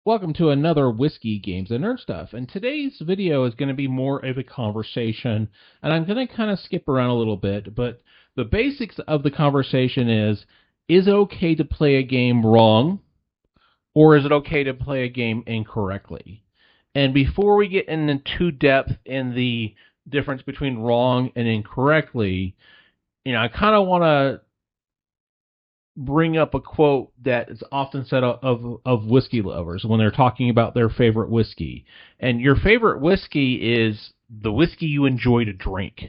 Welcome to another Whiskey Games and Nerd Stuff. And today's video is going to be more of a conversation, and I'm going to kind of skip around a little bit, but the basics of the conversation is it okay to play a game wrong, or is it okay to play a game incorrectly? And before we get into too depth in the difference between wrong and incorrectly, I kind of want to bring up a quote that is often said of whiskey lovers when they're talking about their favorite whiskey. And your favorite whiskey is the whiskey you enjoy to drink.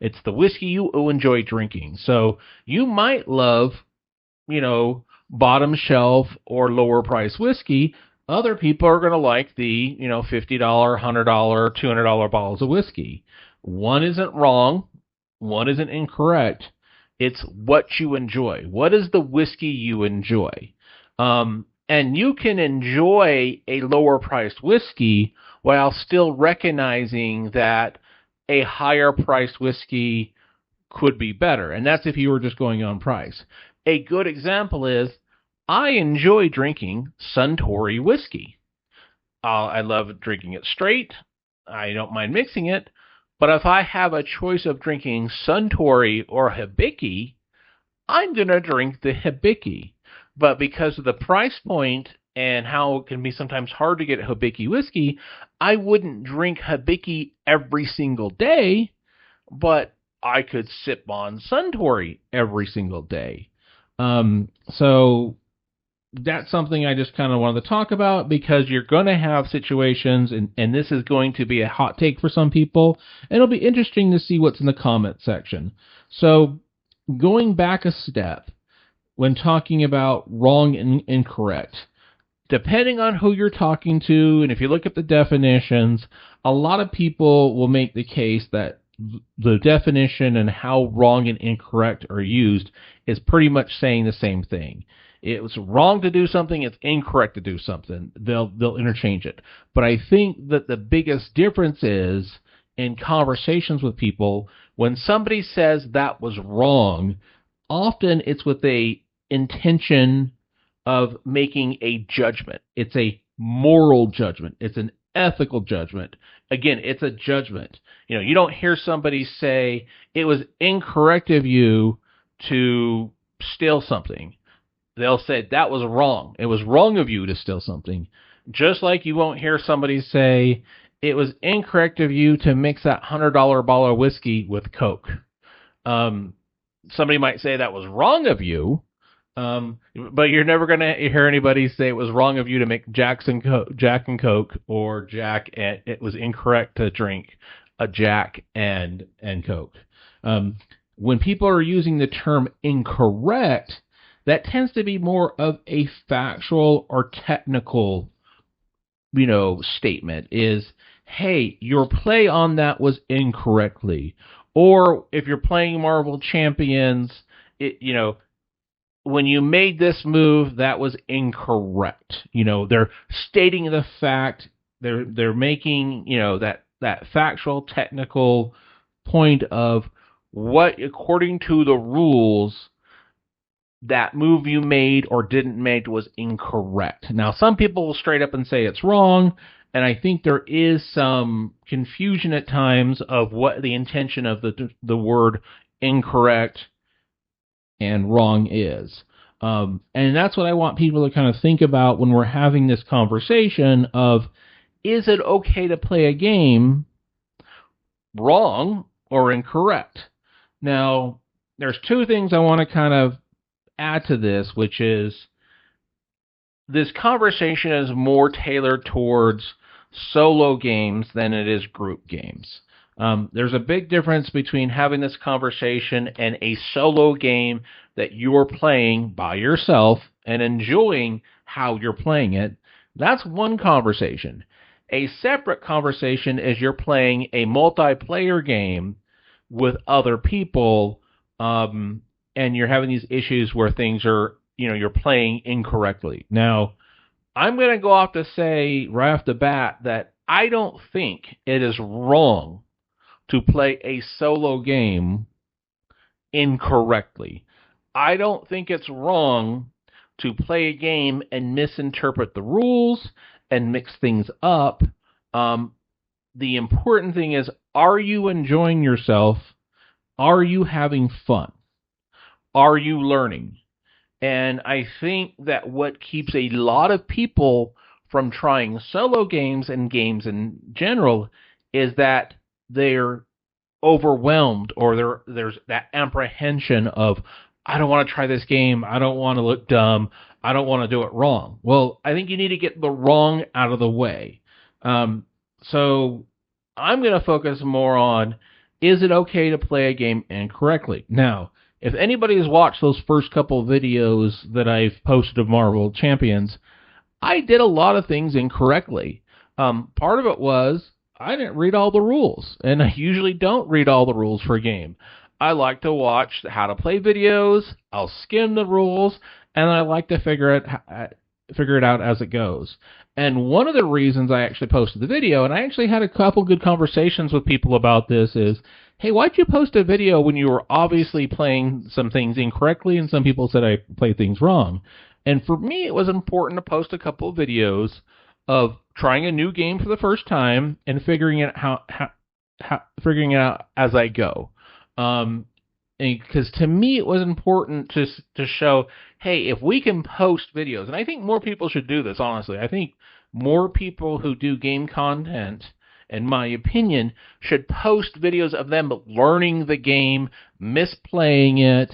It's the whiskey you enjoy drinking. So you might love, bottom shelf or lower price whiskey. Other people are going to like the, $50, $100, $200 bottles of whiskey. One isn't wrong. One isn't incorrect. It's what you enjoy. What is the whiskey you enjoy? And you can enjoy a lower priced whiskey while still recognizing that a higher priced whiskey could be better. And that's if you were just going on price. A good example is I enjoy drinking Suntory whiskey. I love drinking it straight. I don't mind mixing it. But if I have a choice of drinking Suntory or Hibiki, I'm going to drink the Hibiki. But because of the price point and how it can be sometimes hard to get Hibiki whiskey, I wouldn't drink Hibiki every single day, but I could sip on Suntory every single day. So that's something I just kind of wanted to talk about because you're going to have situations, and this is going to be a hot take for some people, and it'll be interesting to see what's in the comment section. So going back a step, when talking about wrong and incorrect, depending on who you're talking to, and if you look at the definitions, a lot of people will make the case that the definition and how wrong and incorrect are used is pretty much saying the same thing. It's wrong to do something, it's incorrect to do something. They'll interchange it. But I think that the biggest difference is in conversations with people, when somebody says that was wrong, often it's with a intention of making a judgment. It's a moral judgment. It's an ethical judgment. Again, it's a judgment. You don't hear somebody say it was incorrect of you to steal something. They'll say that was wrong. It was wrong of you to steal something. Just like you won't hear somebody say it was incorrect of you to mix that $100 bottle of whiskey with Coke. Somebody might say that was wrong of you, but you're never going to hear anybody say it was wrong of you to make Jack and Coke, or Jack and it was incorrect to drink a Jack and Coke. When people are using the term incorrect, that tends to be more of a factual or technical, statement is, hey, your play on that was incorrectly. Or if you're playing Marvel Champions, when you made this move, that was incorrect. They're stating the fact. They're making, that factual, technical point of what, according to the rules, that move you made or didn't make was incorrect. Now, some people will straight up and say it's wrong, and I think there is some confusion at times of what the intention of the word incorrect and wrong is. And that's what I want people to kind of think about when we're having this conversation of, is it okay to play a game wrong or incorrect? Now, there's two things I want to kind of add to this, which is this conversation is more tailored towards solo games than it is group games. There's a big difference between having this conversation and a solo game that you're playing by yourself and enjoying how you're playing it. That's one conversation. A separate conversation is you're playing a multiplayer game with other people, and you're having these issues where things are, you're playing incorrectly. Now, I'm going to go off to say right off the bat that I don't think it is wrong to play a solo game incorrectly. I don't think it's wrong to play a game and misinterpret the rules and mix things up. The important thing is, are you enjoying yourself? Are you having fun? Are you learning? And I think that what keeps a lot of people from trying solo games and games in general is that they're overwhelmed, or there's that apprehension of, I don't want to try this game, I don't want to look dumb, I don't want to do it wrong. Well, I think you need to get the wrong out of the way. So I'm going to focus more on, is it okay to play a game incorrectly? Now, if anybody has watched those first couple videos that I've posted of Marvel Champions, I did a lot of things incorrectly. Part of it was I didn't read all the rules, and I usually don't read all the rules for a game. I like to watch how to play videos, I'll skim the rules, and I like to figure it out as it goes. And one of the reasons I actually posted the video, and I actually had a couple good conversations with people about this, is, hey, why'd you post a video when you were obviously playing some things incorrectly, and some people said I played things wrong? And for me, it was important to post a couple of videos of trying a new game for the first time and figuring it out as I go. Because to me, it was important to show, hey, if we can post videos, and I think more people should do this, honestly. I think more people who do game content, in my opinion, should post videos of them learning the game, misplaying it,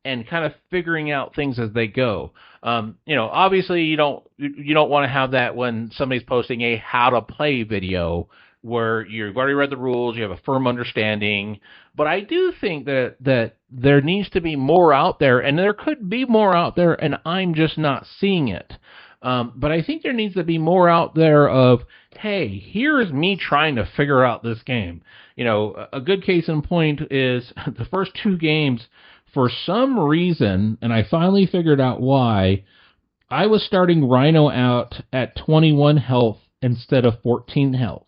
and kind of figuring out things as they go. Obviously you don't want to have that when somebody's posting a how to play video where you've already read the rules, you have a firm understanding. But I do think that there needs to be more out there, and there could be more out there, and I'm just not seeing it. But I think there needs to be more out there of, hey, here's me trying to figure out this game. A good case in point is the first two games, for some reason, and I finally figured out why, I was starting Rhino out at 21 health instead of 14 health.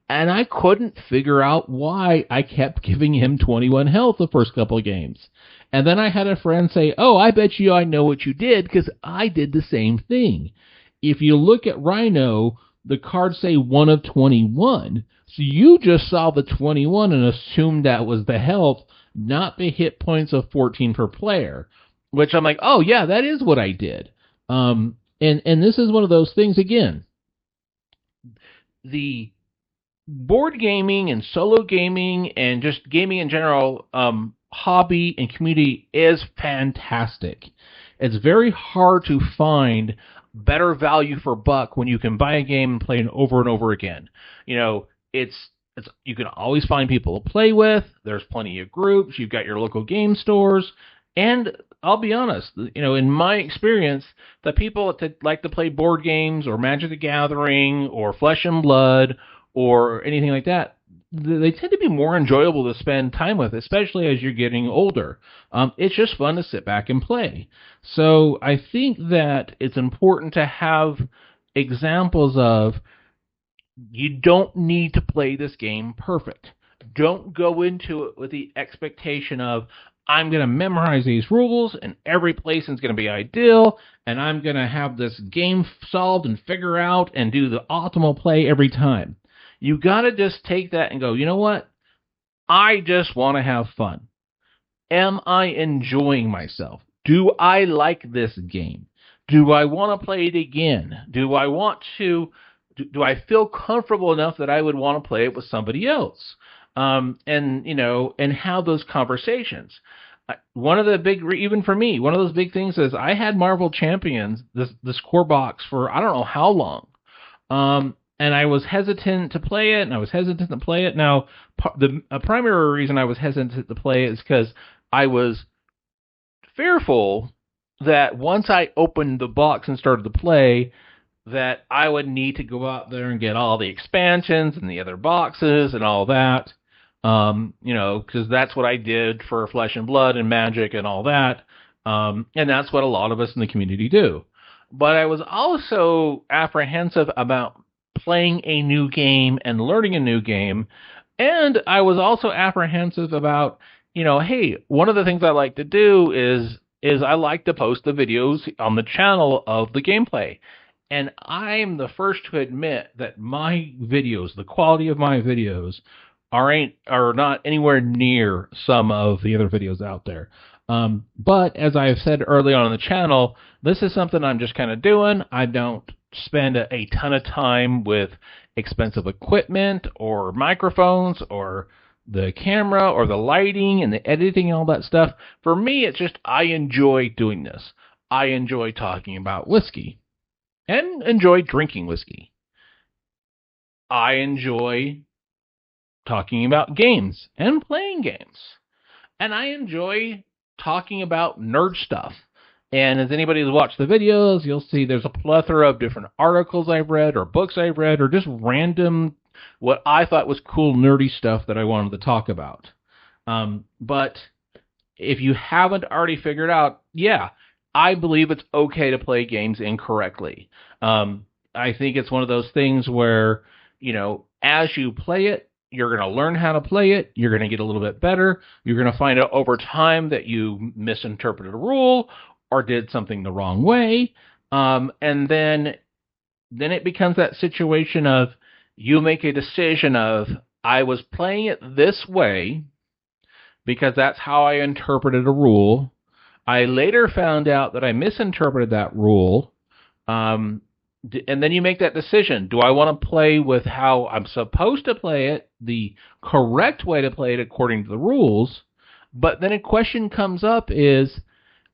And I couldn't figure out why I kept giving him 21 health the first couple of games. And then I had a friend say, oh, I bet you I know what you did, because I did the same thing. If you look at Rhino, the cards say 1 of 21. So you just saw the 21 and assumed that was the health, not the hit points of 14 per player. Which I'm like, oh yeah, that is what I did. And this is one of those things, again, the board gaming and solo gaming and just gaming in general, hobby and community is fantastic. It's very hard to find better value for buck when you can buy a game and play it over and over again. You can always find people to play with. There's plenty of groups. You've got your local game stores. And I'll be honest, in my experience, the people that like to play board games or Magic the Gathering or Flesh and Blood or anything like that, they tend to be more enjoyable to spend time with, especially as you're getting older. It's just fun to sit back and play. So I think that it's important to have examples of, you don't need to play this game perfect. Don't go into it with the expectation of, I'm going to memorize these rules and every placing is going to be ideal, and I'm going to have this game solved and figure out and do the optimal play every time. You got to just take that and go, you know what? I just want to have fun. Am I enjoying myself? Do I like this game? Do I want to play it again? Do I feel comfortable enough that I would want to play it with somebody else? And have those conversations. One of the big, even for me, one of those big things is I had Marvel Champions, this core box, for I don't know how long. And I was hesitant to play it, Now, the primary reason I was hesitant to play it is because I was fearful that once I opened the box and started to play, that I would need to go out there and get all the expansions and the other boxes and all that. Because that's what I did for Flesh and Blood and Magic and all that. And that's what a lot of us in the community do. But I was also apprehensive about playing a new game and learning a new game. And I was also apprehensive about, hey, one of the things I like to do is I like to post the videos on the channel of the gameplay. And I'm the first to admit that my videos, the quality of my videos, are not anywhere near some of the other videos out there. But as I've said early on in the channel, this is something I'm just kind of doing. I don't spend a ton of time with expensive equipment or microphones or the camera or the lighting and the editing and all that stuff. For me, it's just I enjoy doing this. I enjoy talking about whiskey and enjoy drinking whiskey. I enjoy talking about games and playing games. And I enjoy talking about nerd stuff. And as anybody who's watched the videos, you'll see there's a plethora of different articles I've read or books I've read or just random what I thought was cool nerdy stuff that I wanted to talk about. But if you haven't already figured out, yeah, I believe it's okay to play games incorrectly. I think it's one of those things where, as you play it, you're going to learn how to play it. You're going to get a little bit better. You're going to find out over time that you misinterpreted a rule or did something the wrong way. And then it becomes that situation of you make a decision of, I was playing it this way because that's how I interpreted a rule. I later found out that I misinterpreted that rule. And then you make that decision. Do I want to play with how I'm supposed to play it, the correct way to play it according to the rules? But then a question comes up is,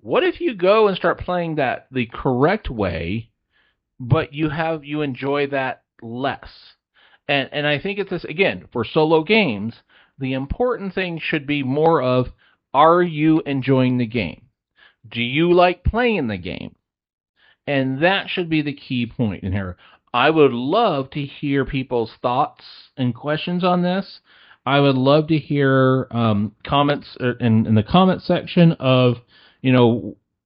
what if you go and start playing that the correct way, but you enjoy that less? And I think it's this, again, for solo games, the important thing should be more of, are you enjoying the game? Do you like playing the game? And that should be the key point in here. I would love to hear people's thoughts and questions on this. I would love to hear comments in the comment section of,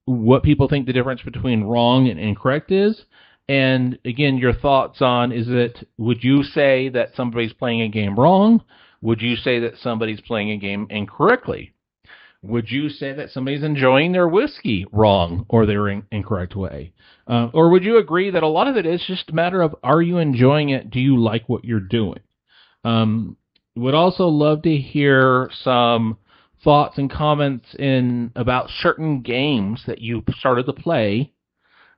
what people think the difference between wrong and incorrect is. And again, your thoughts on, would you say that somebody's playing a game wrong? Would you say that somebody's playing a game incorrectly? Would you say that somebody's enjoying their whiskey wrong or their incorrect way? Or would you agree that a lot of it is just a matter of, are you enjoying it? Do you like what you're doing? Would also love to hear some thoughts and comments about certain games that you started to play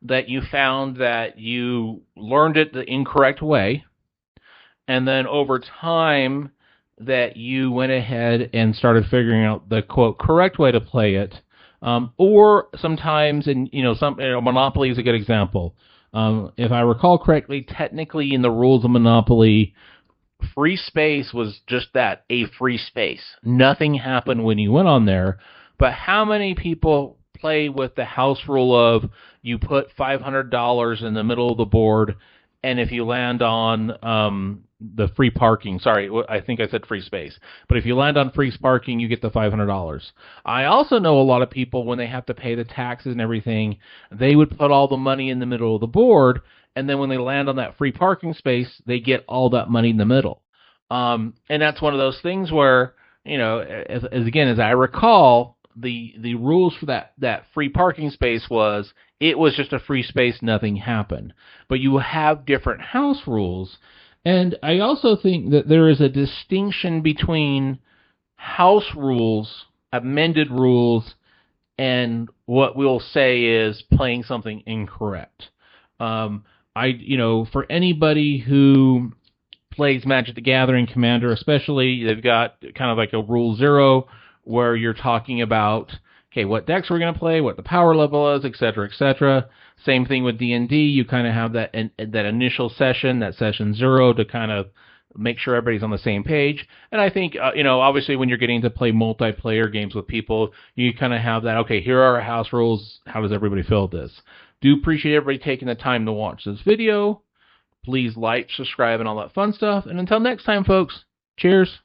that you found that you learned it the incorrect way, and then over time that you went ahead and started figuring out the quote correct way to play it, or sometimes Monopoly is a good example. If I recall correctly, technically in the rules of Monopoly, free space was just that, a free space. Nothing happened when you went on there. But how many people play with the house rule of you put $500 in the middle of the board, and if you land on the free parking, sorry, I think I said free space, but if you land on free parking, you get the $500. I also know a lot of people, when they have to pay the taxes and everything, they would put all the money in the middle of the board, and then when they land on that free parking space, they get all that money in the middle. And that's one of those things where, as I recall, the rules for that free parking space was, it was just a free space, nothing happened. But you have different house rules. And I also think that there is a distinction between house rules, amended rules, and what we'll say is playing something incorrect. For anybody who plays Magic the Gathering Commander especially, they've got kind of like a Rule 0 where you're talking about, okay, what decks we're going to play, what the power level is, etc., etc. Same thing with D&D. You kind of have that initial session, that session 0, to kind of make sure everybody's on the same page. And I think, obviously when you're getting to play multiplayer games with people, you kind of have that, okay, here are our house rules. How does everybody feel this? Do appreciate everybody taking the time to watch this video. Please like, subscribe, and all that fun stuff. And until next time, folks, cheers.